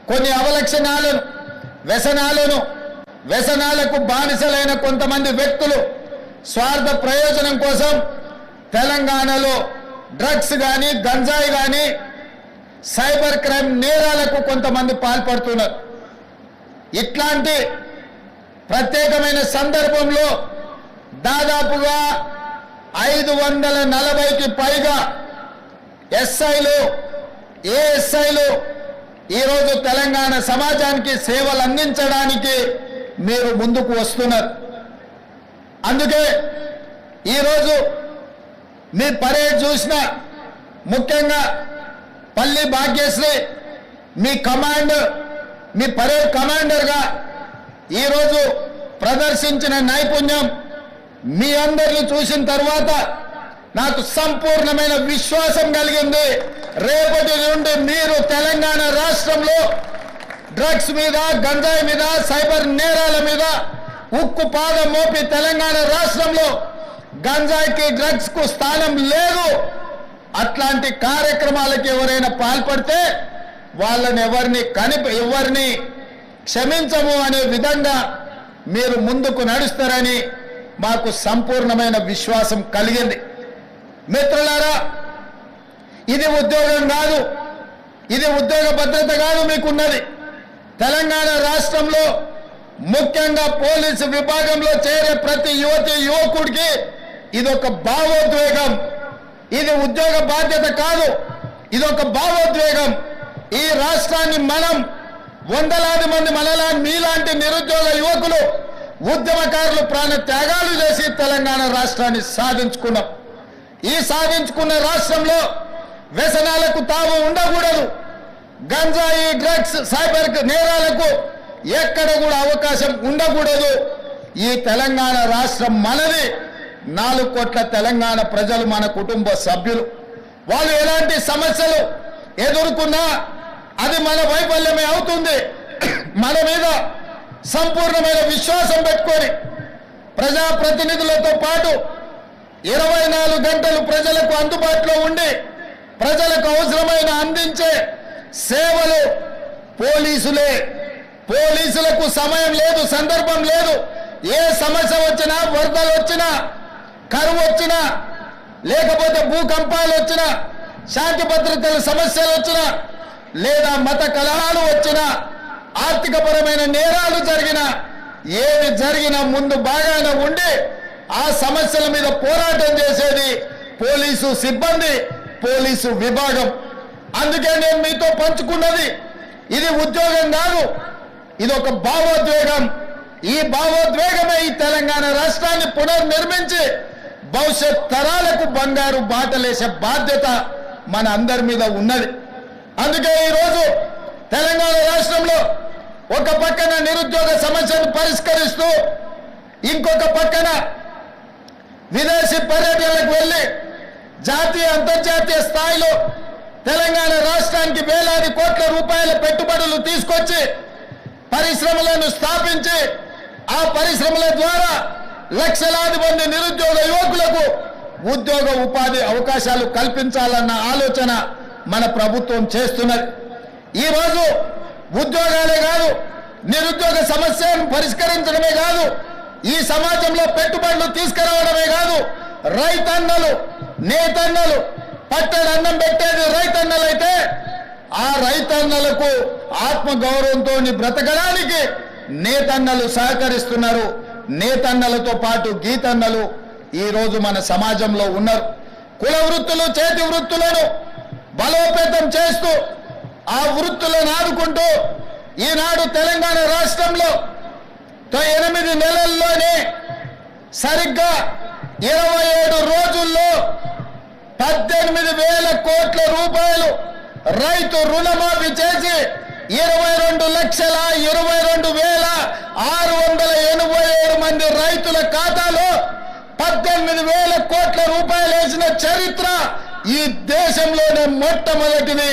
కొన్ని అవలక్షణాలను వ్యసనాలకు బానిసలైన కొంతమంది వ్యక్తులు స్వార్థ ప్రయోజనం కోసం తెలంగాణలో డ్రగ్స్ కానీ గంజాయి కానీ సైబర్ క్రైమ్ నేరాలకు కొంతమంది పాల్పడుతున్నారు. ఇట్లాంటి ప్రత్యేకమైన సందర్భంలో దాదాపుగా 540కి పైగా ఎస్ఐలు ఏఎస్ఐలు ఈరోజు తెలంగాణ సమాజానికి సేవలు అందించడానికి మీరు ముందుకు వస్తున్నారు. అందుకే ఈరోజు మీ పరేడ్ చూసిన ముఖ్యంగా పల్లి భాగ్యశ్రీ మీ పరేడ్ కమాండర్గా ఈరోజు ప్రదర్శించిన నైపుణ్యం మీ అందరిని చూసిన తర్వాత నాకు సంపూర్ణమైన విశ్వాసం కలిగింది. రేపటి నుండి మీరు తెలంగాణ రాష్ట్రంలో డ్రగ్స్ మీద గంజాయి మీద సైబర్ నేరాల మీద ఉక్కు పాదం మోపి తెలంగాణ రాష్ట్రంలో గంజాయికి డ్రగ్స్ కు స్థానం లేదు. అట్లాంటి కార్యక్రమాలకు ఎవరైనా పాల్పడితే వాళ్ళని ఎవరిని క్షమించము అనే విధంగా మీరు ముందుకు నడుస్తారని మాకు సంపూర్ణమైన విశ్వాసం కలిగింది. మిత్రులారా, ఇది ఉద్యోగం కాదు, ఇది ఉద్యోగ భద్రత కాదు మీకున్నది. తెలంగాణ రాష్ట్రంలో ముఖ్యంగా పోలీసు విభాగంలో చేరే ప్రతి యువకుడికి ఇది ఒక భావోద్వేగం. ఇది ఉద్యోగ బాధ్యత కాదు, ఇది ఒక భావోద్వేగం. ఈ రాష్ట్రాన్ని మనం వందలాది మంది మీలాంటి నిరుద్యోగ యువకులు ఉద్యమకారులు ప్రాణ త్యాగాలు చేసి తెలంగాణ రాష్ట్రాన్ని సాధించుకున్నాం. ఈ సాధించుకున్న రాష్ట్రంలో వ్యసనాలకు తావు ఉండకూడదు. గంజాయి డ్రగ్స్ సైబర్ నేరాలకు ఎక్కడ కూడా అవకాశం ఉండకూడదు. ఈ తెలంగాణ రాష్ట్రం మనది. 4 కోట్ల తెలంగాణ ప్రజలు మన కుటుంబ సభ్యులు. వాళ్ళు ఎలాంటి సమస్యలు ఎదుర్కొన్నా అది మన వైఫల్యమే అవుతుంది. మన మీద సంపూర్ణమైన విశ్వాసం పెట్టుకొని ప్రజాప్రతినిధులతో పాటు 24 గంటలు ప్రజలకు అందుబాటులో ఉండి ప్రజలకు అవసరమైన అందించే సేవలు పోలీసులే. పోలీసులకు సమయం లేదు, సందర్భం లేదు. ఏ సమస్య వచ్చినా, వరదలు వచ్చినా, కరువు వచ్చినా, లేకపోతే భూకంపాలు వచ్చినా, శాంతి భద్రతల సమస్యలు వచ్చినా, లేదా మత కలహాలు వచ్చినా, ఆర్థికపరమైన నేరాలు జరిగినా, ఏవి జరిగినా ముందు బాగానే ఉండి ఆ సమస్యల మీద పోరాటం చేసేది పోలీసు సిబ్బంది, పోలీసు విభాగం. అందుకే నేను మీతో పంచుకున్నది ఇది ఉద్యోగం కాదు, ఇది ఒక భావోద్వేగం. ఈ భావోద్వేగమే ఈ తెలంగాణ రాష్ట్రాన్ని పునర్నిర్మించి భవిష్యత్ తరాలకు బంగారు బాటలేసే బాధ్యత మన అందరి మీద ఉన్నది. అందుకే ఈరోజు తెలంగాణ రాష్ట్రంలో ఒక పక్కన నిరుద్యోగ సమస్యను పరిష్కరిస్తూ ఇంకొక పక్కన విదేశీ పర్యటనలకు వెళ్లి జాతీయ అంతర్జాతీయ స్థాయిలో తెలంగాణ రాష్ట్రానికి వేలాది కోట్ల రూపాయల పెట్టుబడులు తీసుకొచ్చి పరిశ్రమలను స్థాపించి ఆ పరిశ్రమల ద్వారా లక్షలాది మంది నిరుద్యోగ యువకులకు ఉద్యోగ ఉపాధి అవకాశాలు కల్పించాలన్న ఆలోచన మన ప్రభుత్వం చేస్తున్నది. ఈరోజు ఉద్యోగాలే కాదు, నిరుద్యోగ సమస్యను పరిష్కరించడమే కాదు, ఈ సమాజంలో పెట్టుబడులు తీసుకురావడమే కాదు, రైతన్నలు నేతన్నలు పట్టణ అన్నం పెట్టేది రైతన్నలైతే ఆ రైతన్నలకు ఆత్మగౌరవంతో బ్రతకడానికి నేతన్నలు సహకరిస్తున్నారు. నేతన్నలతో పాటు గీతన్నలు ఈరోజు మన సమాజంలో ఉన్నారు. కుల వృత్తులు, చేతి వృత్తులను బలోపేతం చేస్తూ ఆ వృత్తులను ఆదుకుంటూ ఈనాడు తెలంగాణ రాష్ట్రంలో 8 నెలల్లోనే సరిగ్గా 27 రోజుల్లో 18,000 కోట్ల రూపాయలు రైతు రుణమాఫీ చేసి 22,22,687 మంది రైతుల ఖాతాలో 18,000 కోట్ల రూపాయలు వేసిన చరిత్ర ఈ దేశంలోనే మొట్టమొదటిది